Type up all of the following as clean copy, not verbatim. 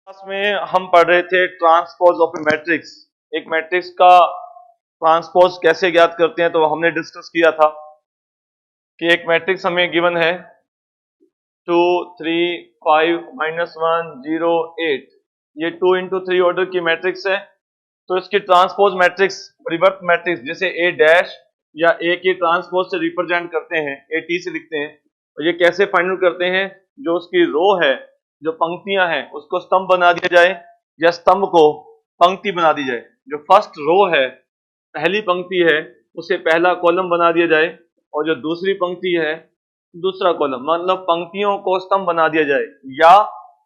Class में हम पढ़ रहे थे ट्रांसपोज ऑफ ए मैट्रिक्स। एक मैट्रिक्स का ट्रांसपोज कैसे ज्ञात करते हैं, तो हमने डिस्कस किया था कि एक मैट्रिक्स हमें गिवन है 2 3 5 -1 0 8। ये 2 इंटू 3 ऑर्डर की मैट्रिक्स है। तो इसकी ट्रांसपोज मैट्रिक्स, परिवर्त मैट्रिक्स, जिसे ए डैश या ए के ट्रांसपोज से रिप्रेजेंट करते हैं, ए टी से लिखते हैं। और ये कैसे फाइंड आउट करते हैं? जो उसकी रो है, जो पंक्तियां हैं, उसको स्तंभ बना दिया जाए या स्तंभ को पंक्ति बना दी जाए। जो फर्स्ट रो है, पहली पंक्ति है, उसे पहला कॉलम बना दिया जाए, और जो दूसरी पंक्ति है दूसरा कॉलम। मतलब पंक्तियों को स्तंभ बना दिया जाए या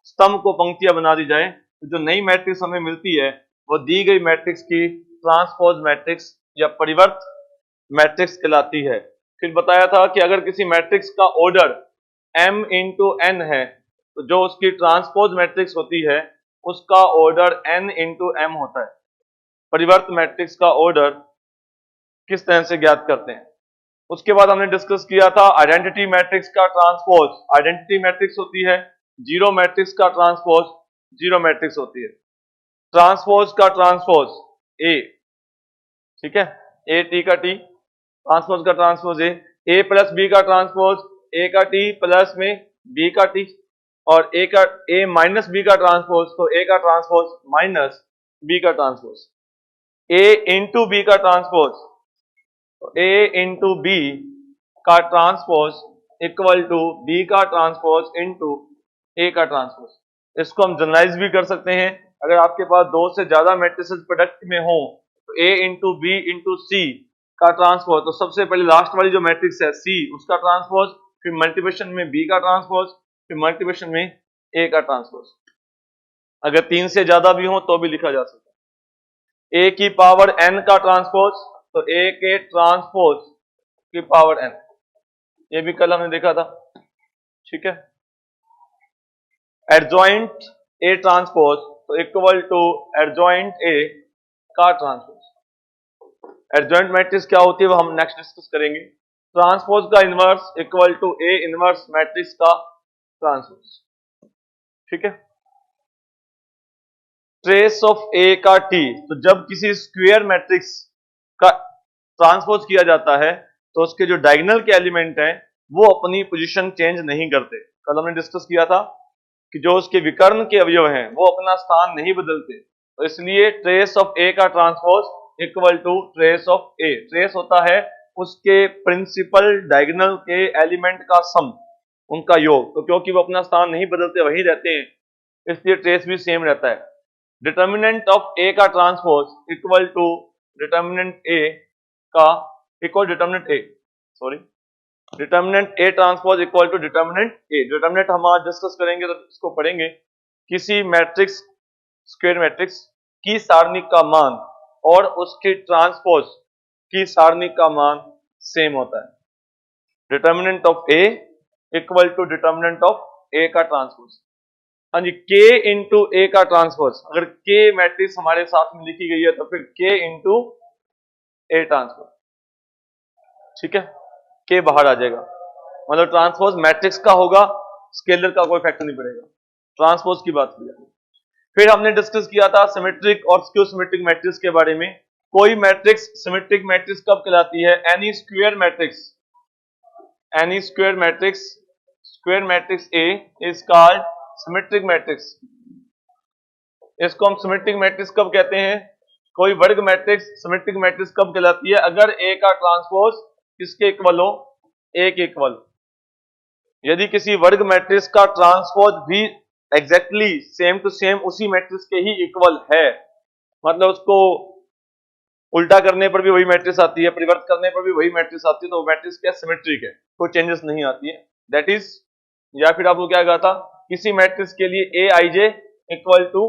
स्तंभ को पंक्तियां बना दी जाए। तो जो नई मैट्रिक्स हमें मिलती है वो दी गई मैट्रिक्स की ट्रांसपोज मैट्रिक्स या परिवर्त मैट्रिक्स कहलाती है। फिर बताया था कि अगर किसी मैट्रिक्स का ऑर्डर m इंटू एन है, तो जो उसकी ट्रांसपोज मैट्रिक्स होती है उसका ऑर्डर n इंटू एम होता है। परिवर्त मैट्रिक्स का ऑर्डर किस तरह से ज्ञात करते हैं? उसके बाद हमने डिस्कस किया था आइडेंटिटी मैट्रिक्स का ट्रांसपोज। आइडेंटिटी मैट्रिक्स होती है जीरो मैट्रिक्स का ट्रांसपोज, जीरो मैट्रिक्स होती है। ट्रांसपोज का ट्रांसपोज ए, ठीक है, ए टी का टी, ट्रांसपोज का ट्रांसपोज ए प्लस बी का ट्रांसपोज ए का टी प्लस में बी का टी, और ए का ए माइनस बी का ट्रांसपोज, तो ए का ट्रांसपोज माइनस बी का ट्रांसपोज। ए इंटू बी का ट्रांसपोज, तो ए इंटू बी का ट्रांसपोज इक्वल टू बी का ट्रांसपोज इंटू ए का ट्रांसपोज। इसको हम जनरलाइज भी कर सकते हैं। अगर आपके पास दो से ज्यादा मैट्रिसेस प्रोडक्ट में हो, तो ए इंटू बी इंटू सी का ट्रांसपोज, तो सबसे पहले लास्ट वाली जो मैट्रिक्स है सी, उसका ट्रांसपोज, फिर मल्टीप्लिकेशन में बी का ट्रांसपोज, फिर मल्टीप्लिकेशन में ए का ट्रांसपोज। अगर तीन से ज्यादा भी हो तो भी लिखा जा सकता है। ए की पावर एन का ट्रांसपोज, तो ए के ट्रांसपोज की पावर एन, ये भी कल हमने देखा था, ठीक है। एडजॉइंट ए ट्रांसपोज, तो इक्वल टू एडजॉइंट ए का ट्रांसपोज। एडजॉइंट मैट्रिक्स क्या होती है वो हम नेक्स्ट डिस्कस करेंगे। ट्रांसपोज का inverse equal to A inverse matrix का ट्रांसपोज, ठीक है। ट्रेस ऑफ ए का टी, तो जब किसी स्क्वायर मैट्रिक्स का ट्रांसपोज किया जाता है तो उसके जो डायगोनल के एलिमेंट हैं वो अपनी पोजीशन चेंज नहीं करते। कल हमने डिस्कस किया था कि जो उसके विकर्ण के अवयव हैं वो अपना स्थान नहीं बदलते, तो इसलिए ट्रेस ऑफ ए का transpose equal to trace of A. Trace होता है उसके प्रिंसिपल डायगोनल के एलिमेंट का सम, उनका योग। तो क्योंकि वो अपना स्थान नहीं बदलते, वही रहते हैं, इसलिए ट्रेस भी सेम रहता है। डिटर्मिनेंट ऑफ ए का transpose equal to determinant A का equal determinant A, sorry, determinant A transpose equal to determinant A. Determinant हम आज डिस्कस करेंगे, तो इसको पढ़ेंगे। किसी मैट्रिक्स, स्क्वायर मैट्रिक्स की सारणी का मान और उसकी ट्रांसपोज की सारणी का मान सेम होता है। Determinant of A equal to determinant of A का ट्रांसपोज। हाँ जी, के इंटू ए का ट्रांसपोज, अगर के मैट्रिक्स हमारे साथ में लिखी गई है तो फिर के इंटू ए ट्रांसपोज, ठीक है, के बाहर आ जाएगा। मतलब ट्रांसपोज मैट्रिक्स का होगा, स्केलर का कोई फैक्टर नहीं पड़ेगा। ट्रांसपोज की बात की। फिर हमने डिस्कस किया था सिमेट्रिक और स्क्यू सिमेट्रिक मैट्रिक्स के बारे में। कोई मैट्रिक्स सिमेट्रिक मैट्रिक्स कब कहलाती है? N E square matrix, N E square matrix, square matrix A is called symmetric matrix. इसको हम सिमेट्रिक मैट्रिक्स कब कहते हैं? कोई वर्ग मैट्रिक्स सिमेट्रिक मैट्रिक्स कब कहलाती है? अगर ए का ट्रांसपोज किसके इक्वल हो? ए के इक्वल। यदि किसी वर्ग मैट्रिक्स का ट्रांसपोज भी एग्जैक्टली सेम टू सेम उसी मैट्रिक्स के ही इक्वल है, मतलब उसको उल्टा करने पर भी वही मैट्रिक्स आती है, परिवर्त करने पर भी वही मैट्रिक्स आती है, तो मैट्रिक्स क्या सिमेट्रिक है, कोई चेंजेस नहीं आती है, दैट इज। या फिर आपको क्या कहा था, किसी मैट्रिक्स के लिए A I J equal to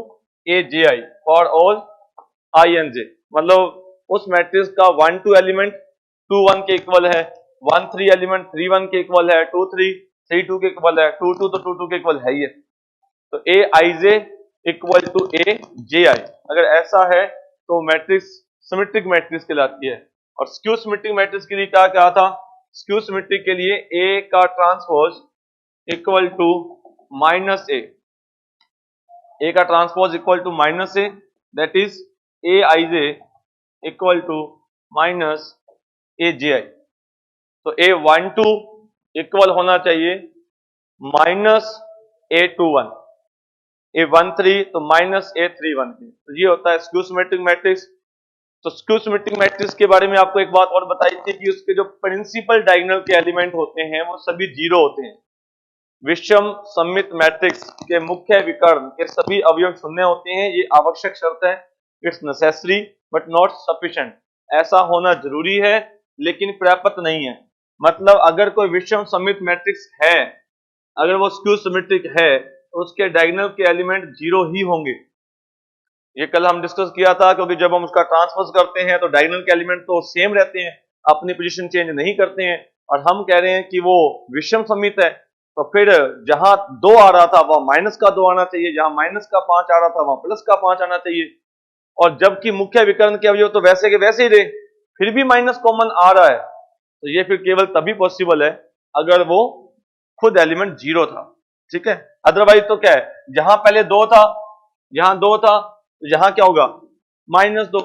A J I for all I and J, मतलब उस मैट्रिक्स का 1 2 एलिमेंट 2 1 के इक्वल है, 1 3 एलिमेंट 3 1 के इक्वल है, 2 3 3 2 के इक्वल है, 2 2 तो 2 2 के इक्वल है ही है। तो ए I J equal to A J आई, अगर ऐसा है तो मैट्रिक्स सिमेट्रिक मैट्रिक्स कहलाती है। और स्क्यू सिमेट्रिक मैट्रिक्स के लिए क्या कहा था? स्क्यू सिमेट्रिक के लिए ए का transpose equal to minus A, A का transpose equal to minus A, that is A I J equal to minus A J I. तो A12 इक्वल होना चाहिए माइनस A21, A13 तो माइनस A31 के। तो ये होता है स्क्यू सिमेट्रिक मैट्रिक्स। तो स्क्यू सिमेट्रिक मैट्रिक्स के बारे में आपको एक बात और बताई थी कि उसके जो प्रिंसिपल डायगोनल के एलिमेंट होते हैं वो सभी जीरो होते हैं। विषम सममित मैट्रिक्स के मुख्य विकर्ण के सभी अवयव शून्य होते हैं, ये आवश्यक शर्त है। It's necessary but not sufficient. ऐसा होना जरूरी है लेकिन पर्याप्त नहीं है। मतलब अगर कोई विषम सममित मैट्रिक्स है, अगर वो स्क्यू सिमेट्रिक है तो उसके डायगोनल के एलिमेंट जीरो ही होंगे। ये कल हम डिस्कस किया था, क्योंकि जब हम उसका ट्रांसपोज करते हैं तो डायगोनल के एलिमेंट तो सेम रहते हैं, अपनी पोजीशन चेंज नहीं करते हैं। और हम कह रहे हैं कि वो विषम सममित है, तो फिर जहां 2 आ रहा था वहां माइनस का 2 आना चाहिए, जहां माइनस का 5 आ रहा था वहां प्लस का 5 आना चाहिए। और जबकि मुख्य विकर्ण के अवयव तो वैसे के वैसे ही रहे, फिर भी माइनस कॉमन आ रहा है, तो ये फिर केवल तभी पॉसिबल है अगर वो खुद एलिमेंट जीरो था। ठीक है, अदरवाइज तो क्या है, जहां पहले 2 था, यहां 2 था, तो यहां क्या होगा -2,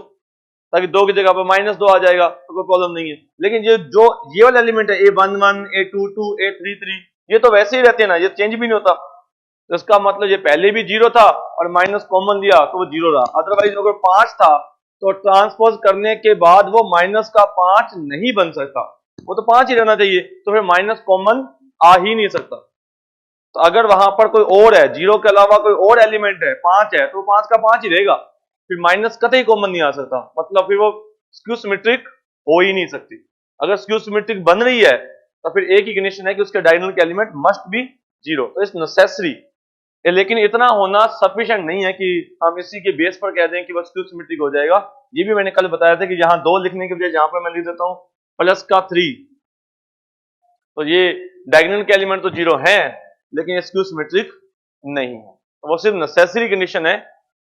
ताकि 2 की जगह पर -2 आ जाएगा तो कोई प्रॉब्लम नहीं है। लेकिन ये वाला एलिमेंट है A11, A22, A33, ये तो वैसे ही रहते हैं ना, ये चेंज भी नहीं होता। तो इसका मतलब ये पहले भी जीरो था और माइनस कॉमन लिया तो वो जीरो रहा। अदरवाइज अगर 5 था तो ट्रांसपोज करने के बाद वो माइनस का 5 नहीं बन सकता, वो तो 5 ही रहना चाहिए, तो फिर माइनस कॉमन आ ही नहीं सकता। तो अगर वहां पर कोई और है, जीरो के अलावा कोई और एलिमेंट है, 5 है, तो 5 का 5 ही रहेगा, फिर माइनस कतई कॉमन नहीं आ सकता। मतलब फिर वो स्क्यू सिमेट्रिक हो ही नहीं सकती। अगर स्क्यू सिमेट्रिक बन रही है तो फिर एक ही कंडीशन है कि उसके डायगोनल के एलिमेंट मस्ट बी जीरो। तो इट्स नेसेसरी, लेकिन इतना होना सफिशिएंट नहीं है कि हम इसी के बेस पर कह दें कि बस स्क्यू सिमेट्रिक हो जाएगा। ये भी मैंने कल बताया था कि यहां 2 लिखने के बजाय यहां पर मैं लिख देता हूं प्लस का 3, तो ये डायगोनल के एलिमेंट तो जीरो हैं लेकिन स्क्यू सिमेट्रिक नहीं है। तो वो सिर्फ नेसेसरी कंडीशन है,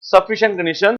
सफिशिएंट कंडीशन